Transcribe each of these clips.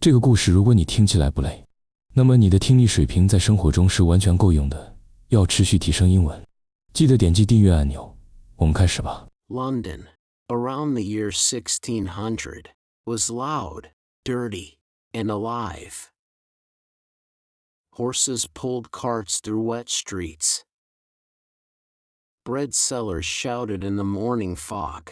这个故事如果你听起来不累，那么你的听力水平在生活中是完全够用的。要持续提升英文，记得点击订阅按钮。我们开始吧。 London, around the year 1600, was loud, dirty, and alive. Horses pulled carts through wet streets. Bread sellers shouted in the morning fog.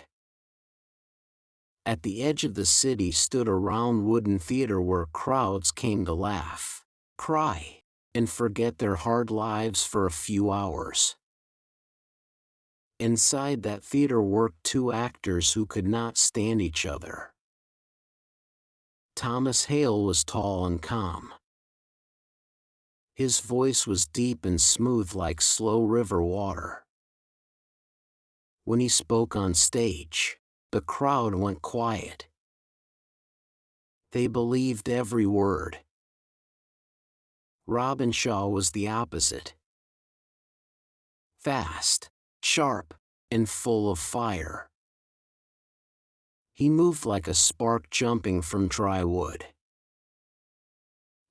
At the edge of the city stood a round wooden theater where crowds came to laugh, cry, and forget their hard lives for a few hours. Inside that theater worked two actors who could not stand each other. Thomas Hale was tall and calm. His voice was deep and smooth like slow river water. When he spoke on stage, the crowd went quiet. They believed every word. Robin Shaw was the opposite. Fast, sharp, and full of fire. He moved like a spark jumping from dry wood.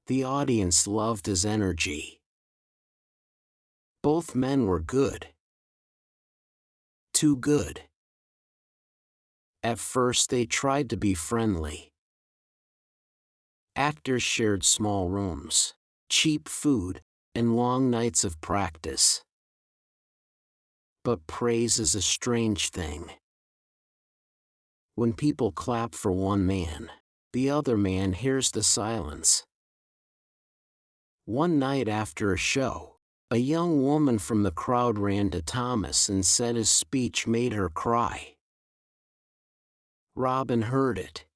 The audience loved his energy. Both men were good. Too good. At first they tried to be friendly. Actors shared small rooms, cheap food, and long nights of practice. But praise is a strange thing. When people clap for one man, the other man hears the silence. One night after a show, a young woman from the crowd ran to Thomas and said his speech made her cry. Robin heard it.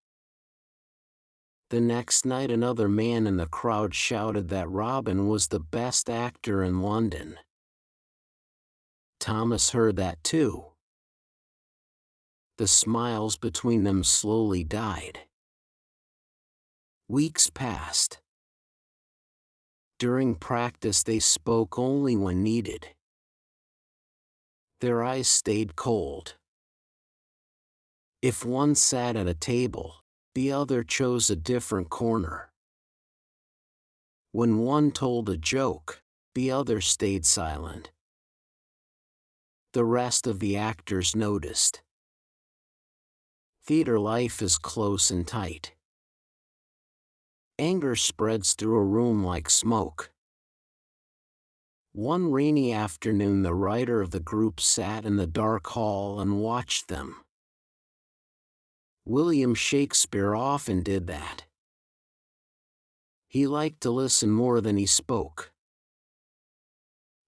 The next night another man in the crowd shouted that Robin was the best actor in London. Thomas heard that too. The smiles between them slowly died. Weeks passed. During practice they spoke only when needed. Their eyes stayed cold. If one sat at a table, the other chose a different corner. When one told a joke, the other stayed silent. The rest of the actors noticed. Theater life is close and tight. Anger spreads through a room like smoke. One rainy afternoon the writer of the group sat in the dark hall and watched them. William Shakespeare often did that. He liked to listen more than he spoke.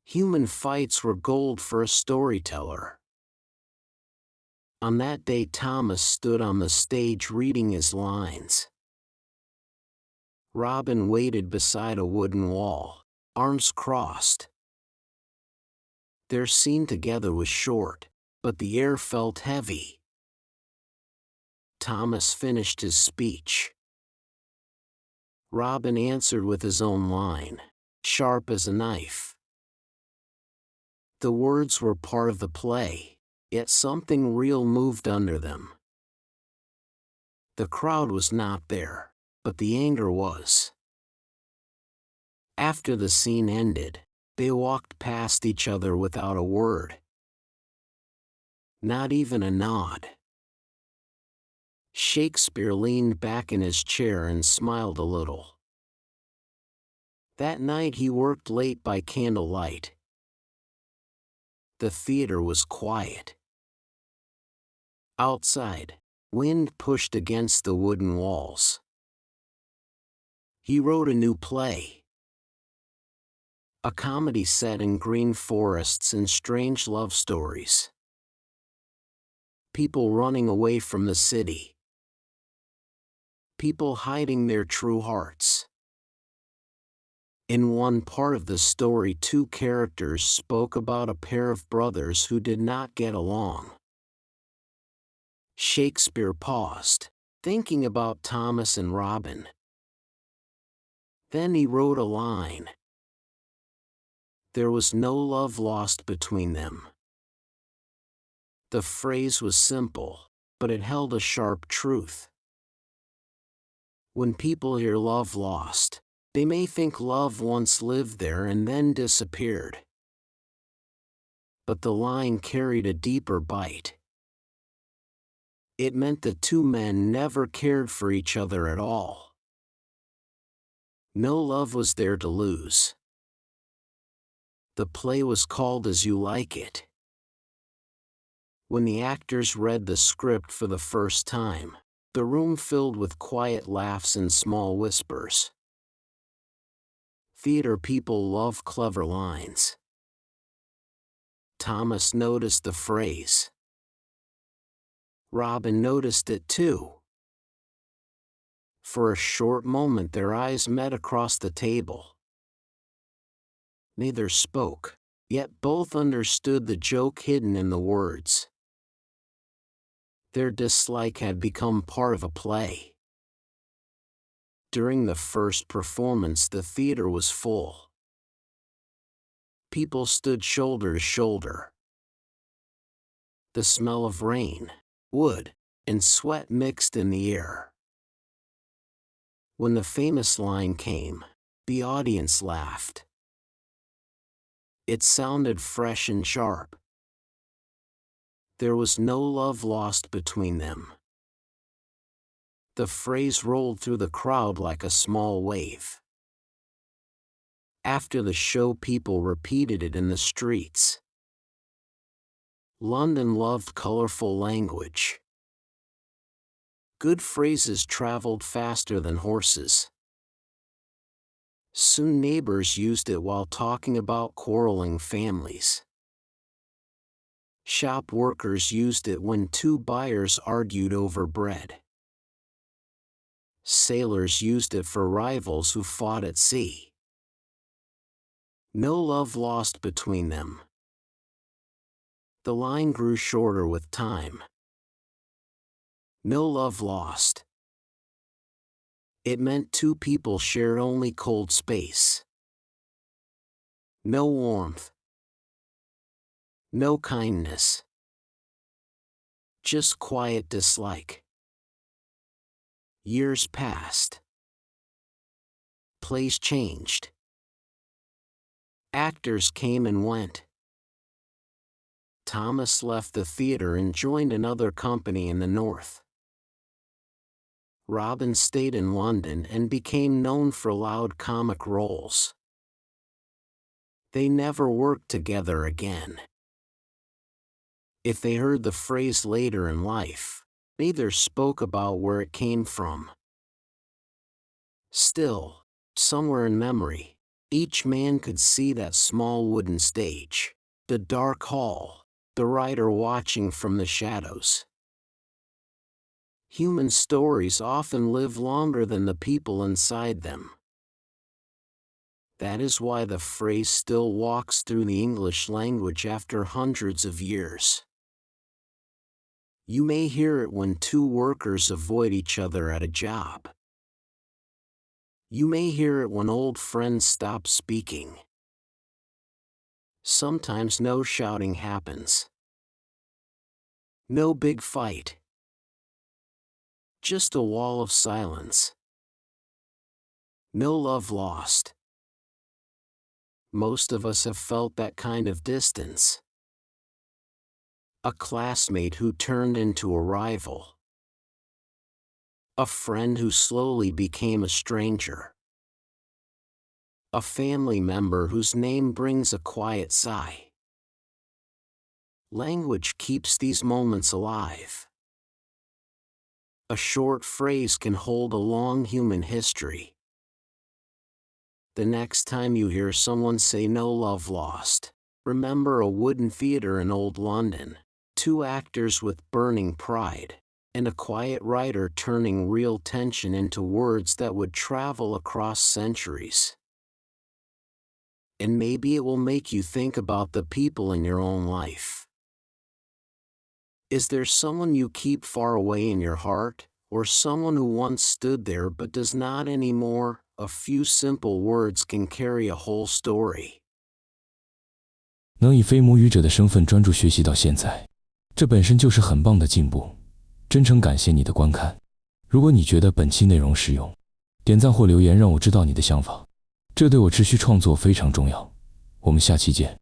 Human fights were gold for a storyteller. On that day Thomas stood on the stage reading his lines. Robin waited beside a wooden wall, arms crossed. Their scene together was short, but the air felt heavy. Thomas finished his speech. Robin answered with his own line, sharp as a knife. The words were part of the play, yet something real moved under them. The crowd was not there, but the anger was. After the scene ended, they walked past each other without a word. Not even a nod. Shakespeare leaned back in his chair and smiled a little. That night he worked late by candlelight. The theater was quiet. Outside, wind pushed against the wooden walls. He wrote a new play. A comedy set in green forests and strange love stories. People running away from the city. People hiding their true hearts. In one part of the story, two characters spoke about a pair of brothers who did not get along. Shakespeare paused, thinking about Thomas and Robin. Then he wrote a line. There was no love lost between them. The phrase was simple, but it held a sharp truth. When people hear love lost, they may think love once lived there and then disappeared. But the line carried a deeper bite. It meant the two men never cared for each other at all. No love was there to lose. The play was called As You Like It. When the actors read the script for the first time, the room filled with quiet laughs and small whispers. Theater people love clever lines. Thomas noticed the phrase. Robin noticed it too. For a short moment their eyes met across the table. Neither spoke, yet both understood the joke hidden in the words. Their dislike had become part of a play. During the first performance, the theater was full. People stood shoulder to shoulder. The smell of rain, wood, and sweat mixed in the air. When the famous line came, the audience laughed. It sounded fresh and sharp. There was no love lost between them. The phrase rolled through the crowd like a small wave. After the show, people repeated it in the streets. London loved colorful language. Good phrases traveled faster than horses. Soon neighbors used it while talking about quarreling families. Shop workers used it when two buyers argued over bread. Sailors used it for rivals who fought at sea. No love lost between them. The line grew shorter with time. No love lost. It meant two people shared only cold space. No warmth. No kindness. Just quiet dislike. Years passed. Plays changed. Actors came and went. Thomas left the theater and joined another company in the north. Robin stayed in London and became known for loud comic roles. They never worked together again. If they heard the phrase later in life, neither spoke about where it came from. Still, somewhere in memory, each man could see that small wooden stage, the dark hall, the writer watching from the shadows. Human stories often live longer than the people inside them. That is why the phrase still walks through the English language after hundreds of years. You may hear it when two workers avoid each other at a job. You may hear it when old friends stop speaking. Sometimes no shouting happens. No big fight. Just a wall of silence. No love lost. Most of us have felt that kind of distance. A classmate who turned into a rival. A friend who slowly became a stranger. A family member whose name brings a quiet sigh. Language keeps these moments alive. A short phrase can hold a long human history. The next time you hear someone say no love lost, remember a wooden theater in old London, two actors with burning pride, and a quiet writer turning real tension into words that would travel across centuries. And maybe it will make you think about the people in your own life. Is there someone you keep far away in your heart, or someone who once stood there but does not anymore? A few simple words can carry a whole story. 能以非母语者的身份专注学习到现在，这本身就是很棒的进步。真诚感谢你的观看。如果你觉得本期内容实用，点赞或留言让我知道你的想法，这对我持续创作非常重要。我们下期见。